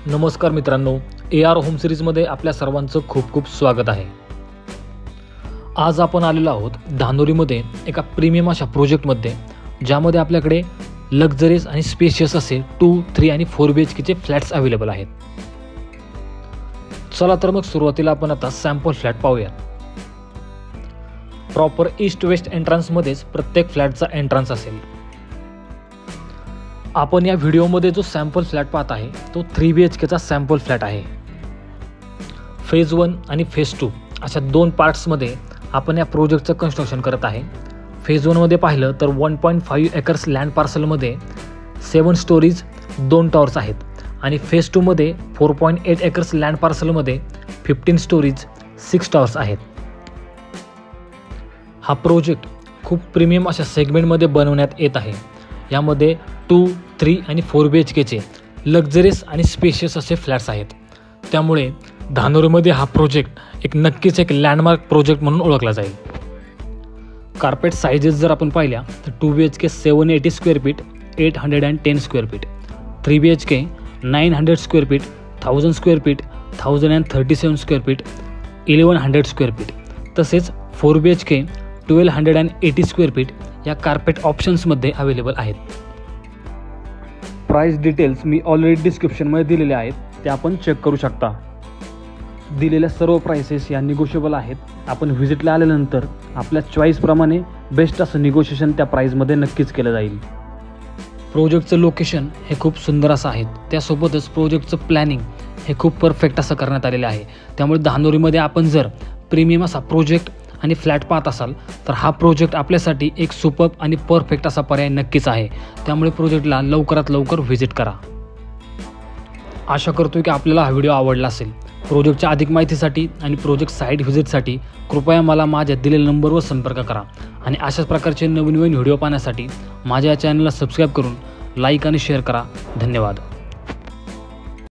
नमस्कार मित्रांनो, AR home सिरीजमध्ये आपल्या सर्वांचं खूप खूप स्वागत आहे। आज आपण आलेलो आहोत धानोरीमध्ये एका प्रीमियम अशा प्रोजेक्टमध्ये, ज्यामध्ये आपल्याकडे लक्झरीज आणि स्पेशियस असे 2, 3 आणि 4 BHK चे फ्लॅट्स अवेलेबल आहेत। चला तर मग सुरुवातीला आपण आता सॅम्पल फ्लॅट पाहूया। प्रॉपर ईस्ट वेस्ट एंट्रन्समध्येच प्रत्येक फ्लॅटचा एंट्रन्स असेल। आपण या व्हिडिओमध्ये जो सॅम्पल फ्लॅट पाहत आहे तो 3 BHK चा सॅम्पल फ्लॅट आहे। फेज 1 आणि फेज 2 अशा दोन पार्ट्समध्ये आपण या प्रोजेक्टचं कन्स्ट्रक्शन करत आहे। फेज 1 मध्ये पाहिलं तर 1.5 एकर्स लँड पार्सलमध्ये 7 स्टोरीज 2 टॉवर्स आहेत आणि फेज 2 मध्ये 4.8 एकर्स लँड पार्सलमध्ये 15 स्टोरीज 6 टॉवर्स आहेत। हा प्रोजेक्ट खूप प्रीमियम अशा सेगमेंटमध्ये बनवण्यात येत आहे। यामध्ये 2, 3 आणि 4 BHK चे लक्झरीज आणि स्पेशियस असे फ्लॅट्स आहेत। त्यामुळे धानोरीमध्ये हा प्रोजेक्ट नक्कीच एक लँडमार्क प्रोजेक्ट म्हणून ओळखला जाईल। कार्पेट साइजेस जर आपण पाहिल्या तर 2 BHK 780 square feet 810 square feet, 3 BHK 900 square feet 1000 square feet 1037 square feet 1100 square feet, तसेच 4 BHK 1280 स्क्वेअर फीट या कार्पेट ऑप्शन्समध्ये अवेलेबल आहेत। प्राइस डिटेल्स मी ऑलरेडी डिस्क्रिप्शनमध्ये दिलेले आहेत, ते आपण चेक करू शकता। दिलेल्या सर्व प्राइसेस या निगोशिएबल आहेत। आपण व्हिजिटला आल्यानंतर आपल्या चॉईसप्रमाणे बेस्ट असं निगोशिएशन त्या प्राइसमध्ये नक्कीच केलं जाईल। प्रोजेक्टचं लोकेशन हे खूप सुंदर असं आहे, त्यासोबतच प्रोजेक्टचं प्लॅनिंग हे खूप परफेक्ट असं करण्यात आलेलं आहे। त्यामुळे धानोरीमध्ये आपण जर प्रीमियम असा प्रोजेक्ट आणि फ्लॅट पाहत असाल तर हा प्रोजेक्ट आपल्यासाठी एक सुपर्ब आणि परफेक्ट असा पर्याय नक्कीच आहे। त्यामुळे प्रोजेक्टला लवकरात लवकर व्हिजिट करा। आशा करतोय की आपल्याला हा व्हिडिओ आवडला असेल। प्रोजेक्टच्या अधिक माहितीसाठी आणि प्रोजेक्ट साईट व्हिजिटसाठी कृपया मला माझ्या दिलेल्या नंबरवर संपर्क करा आणि अशाच प्रकारचे नवीन व्हिडिओ पाहण्यासाठी माझ्या चॅनलला सबस्क्राईब करून लाईक आणि शेअर करा। धन्यवाद।